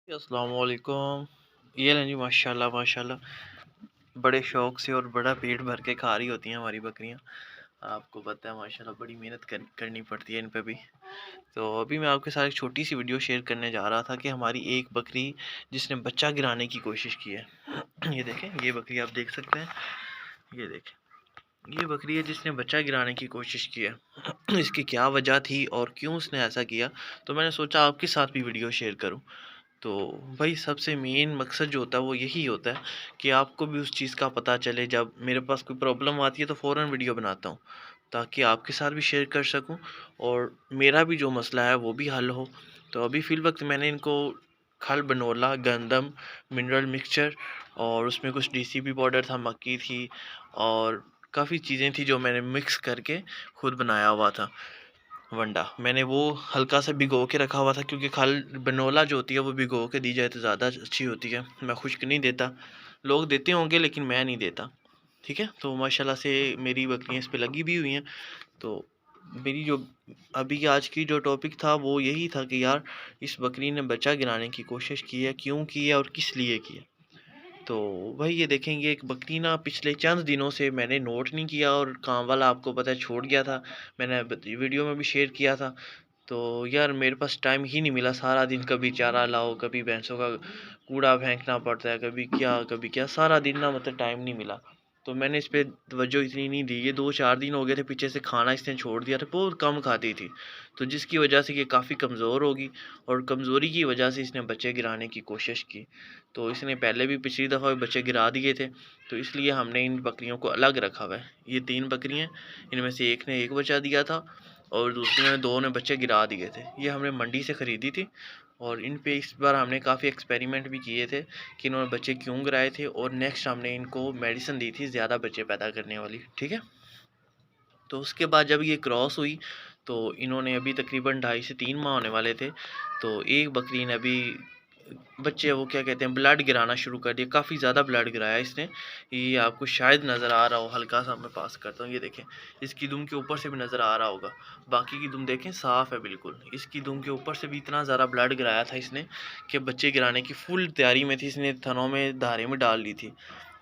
अस्सलाम वालेकुम। ये लें जी, माशाल्लाह माशाल्लाह बड़े शौक़ से और बड़ा पेट भर के खा रही होती हैं हमारी बकरियां। आपको पता है माशाल्लाह बड़ी मेहनत करनी पड़ती है इन पे भी। तो अभी मैं आपके साथ एक छोटी सी वीडियो शेयर करने जा रहा था कि हमारी एक बकरी जिसने बच्चा गिराने की कोशिश की है। ये देखें, ये बकरी आप देख सकते हैं। ये देखें, ये बकरी है जिसने बच्चा गिराने की कोशिश की है। इसकी क्या वजह थी और क्यों उसने ऐसा किया, तो मैंने सोचा आपके साथ भी वीडियो शेयर करूं। तो भाई सबसे मेन मकसद जो होता है वो यही होता है कि आपको भी उस चीज़ का पता चले। जब मेरे पास कोई प्रॉब्लम आती है तो फ़ौरन वीडियो बनाता हूँ ताकि आपके साथ भी शेयर कर सकूं और मेरा भी जो मसला है वो भी हल हो। तो अभी फ़िल वक्त मैंने इनको खल बनोला, गंदम, मिनरल मिक्सचर और उसमें कुछ डीसीपी पाउडर था, मक्की थी और काफ़ी चीज़ें थी जो मैंने मिक्स करके खुद बनाया हुआ था। वंडा मैंने वो हल्का सा भिगो के रखा हुआ था क्योंकि खल बनोला जो होती है वो भिगो के दी जाए तो ज़्यादा अच्छी होती है। मैं खुश्क नहीं देता, लोग देते होंगे लेकिन मैं नहीं देता। ठीक है, तो माशाल्लाह से मेरी बकरियाँ इस पे लगी भी हुई हैं। तो मेरी जो अभी आज की जो टॉपिक था वो यही था कि यार इस बकरी ने बच्चा गिराने की कोशिश की है, क्यों की है और किस लिए की है। तो भाई ये देखेंगे, एक बकरी ना पिछले चंद दिनों से मैंने नोट नहीं किया और काम वाला आपको पता है छोड़ गया था। मैंने वीडियो में भी शेयर किया था। तो यार मेरे पास टाइम ही नहीं मिला, सारा दिन कभी चारा लाओ, कभी भैंसों का कूड़ा फेंकना पड़ता है, कभी क्या सारा दिन ना मतलब टाइम नहीं मिला। तो मैंने इस पे तवज्जो इतनी नहीं दी। ये 2-4 दिन हो गए थे पीछे से खाना इसने छोड़ दिया था, बहुत कम खाती थी। तो जिसकी वजह से ये काफ़ी कमज़ोर होगी और कमज़ोरी की वजह से इसने बच्चे गिराने की कोशिश की। तो इसने पहले भी पिछली दफ़ा बच्चे गिरा दिए थे। तो इसलिए हमने इन बकरियों को अलग रखा हुआ है। ये 3 बकरियाँ, इनमें से एक ने 1 बच्चा दिया था और दूसरी में 2 ने बच्चे गिरा दिए थे। ये हमने मंडी से ख़रीदी थी और इन पे इस बार हमने काफ़ी एक्सपेरिमेंट भी किए थे कि इन्होंने बच्चे क्यों गिराए थे और नेक्स्ट हमने इनको मेडिसिन दी थी ज़्यादा बच्चे पैदा करने वाली। ठीक है, तो उसके बाद जब ये क्रॉस हुई तो इन्होंने अभी तकरीबन 2.5 से 3 माह होने वाले थे। तो एक बकरी ने अभी बच्चे वो क्या कहते हैं ब्लड गिराना शुरू कर दिया, काफ़ी ज़्यादा ब्लड गिराया इसने। ये आपको शायद नज़र आ रहा हो, हल्का सा मैं पास करता हूँ। ये देखें, इसकी दुम के ऊपर से भी नज़र आ रहा होगा, बाकी की दुम देखें साफ़ है बिल्कुल। इसकी दुम के ऊपर से भी इतना ज़्यादा ब्लड गिराया था इसने कि बच्चे गिराने की फुल तैयारी में थी। इसने थनों में धारे में डाल ली थी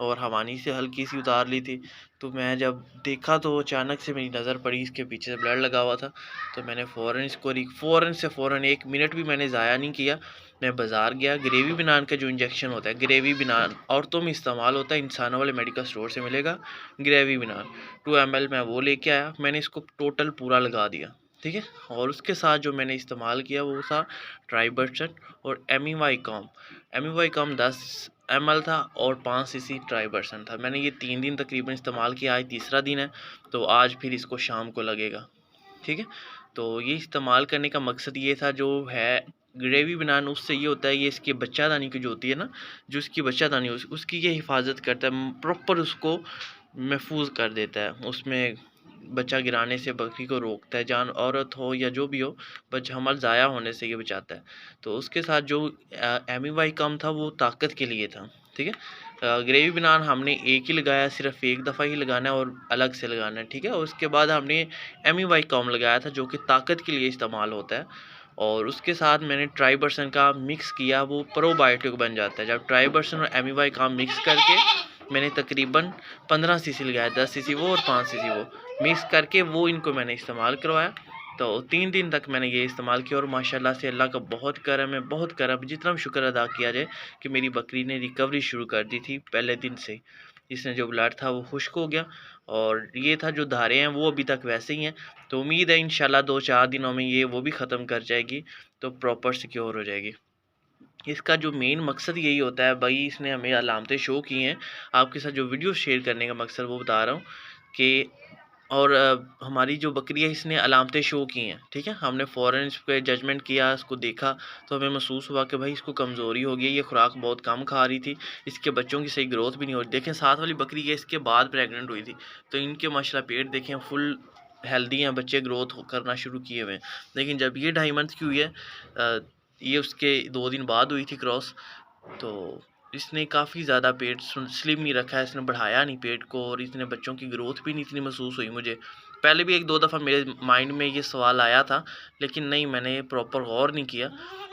और हवानी से हल्की सी उतार ली थी। तो मैं जब देखा तो अचानक से मेरी नज़र पड़ी, इसके पीछे से ब्लड लगा हुआ था। तो मैंने फ़ौरन 1 मिनट भी मैंने ज़ाया नहीं किया। मैं बाज़ार गया, ग्रेवी बनान का जो इंजेक्शन होता है, ग्रेवी बनान औरतों में इस्तेमाल होता है, इंसानों वाले मेडिकल स्टोर से मिलेगा ग्रेवी बनान 2 ml, मैं वो लेके आया। मैंने इसको टोटल पूरा लगा दिया। ठीक है, और उसके साथ जो मैंने इस्तेमाल किया वो था ट्राइबर्सन और एमी वाई कॉम 10 ml था और 5 cc ट्राइबर्सन था। मैंने ये 3 दिन तकरीबन इस्तेमाल किया, आज तीसरा दिन है। तो आज फिर इसको शाम को लगेगा। ठीक है, तो ये इस्तेमाल करने का मकसद ये था, जो है ग्रेवी बनाना, उससे ये होता है ये इसके बच्चादानी की जो होती है ना, जो इसकी बच्चादानी उसकी ये हिफाजत करता है, प्रॉपर उसको महफूज कर देता है। उसमें बच्चा गिराने से बकरी को रोकता है, जान औरत हो या जो भी हो, बच्चा हमल ज़ाया होने से ये बचाता है। तो उसके साथ जो एमी कम था वो ताकत के लिए था। ठीक है, ग्रेवी बनान हमने एक ही लगाया, सिर्फ एक दफ़ा ही लगाना है और अलग से लगाना है। ठीक है, और उसके बाद हमने एमी कॉम लगाया था जो कि ताकत के लिए इस्तेमाल होता है। और उसके साथ मैंने ट्राइबर्सन का मिक्स किया, वो प्रोबायोटिक बन जाता है। जब ट्राइबर्सन और एमी कॉम मिक्स करके मैंने तकरीबन 15 सीसी लगाया, 10 सीसी वो और 5 सीसी वो मिक्स करके वो इनको मैंने इस्तेमाल करवाया। तो 3 दिन तक मैंने ये इस्तेमाल किया और माशाल्लाह से अल्लाह का बहुत करम है, बहुत करम, जितना भी शुक्र अदा किया जाए कि मेरी बकरी ने रिकवरी शुरू कर दी थी पहले दिन से। इसने जो ब्लड था वो खुश्क हो गया और ये था जो धारे हैं वो अभी तक वैसे ही हैं। तो उम्मीद है इंशाल्लाह 2-4 दिनों में ये वो भी ख़त्म कर जाएगी, तो प्रॉपर सिक्योर हो जाएगी। इसका जो मेन मकसद यही होता है भाई, इसने हमें अलामतें शो की हैं। आपके साथ जो वीडियो शेयर करने का मकसद वो बता रहा हूँ कि और हमारी जो बकरी है इसने अलामतें शो की हैं। ठीक है, हमने फ़ौरन इस पे जजमेंट किया, इसको देखा तो हमें महसूस हुआ कि भाई इसको कमज़ोरी हो गई है, ये खुराक बहुत कम खा रही थी, इसके बच्चों की सही ग्रोथ भी नहीं हो रही। देखें, साथ वाली बकरी है इसके बाद प्रेग्नेंट हुई थी, तो इनके माशाल्लाह पेट देखें फुल हेल्दी हैं, बच्चे ग्रोथ करना शुरू किए हुए हैं। लेकिन जब ये 2.5 मंथ की हुई है, ये उसके 2 दिन बाद हुई थी क्रॉस, तो इसने काफ़ी ज़्यादा पेट स्लिम नहीं रखा है, इसने बढ़ाया नहीं पेट को और इसने बच्चों की ग्रोथ भी नहीं इतनी महसूस हुई मुझे। पहले भी 1-2 दफ़ा मेरे माइंड में ये सवाल आया था, लेकिन नहीं, मैंने प्रॉपर गौर नहीं किया।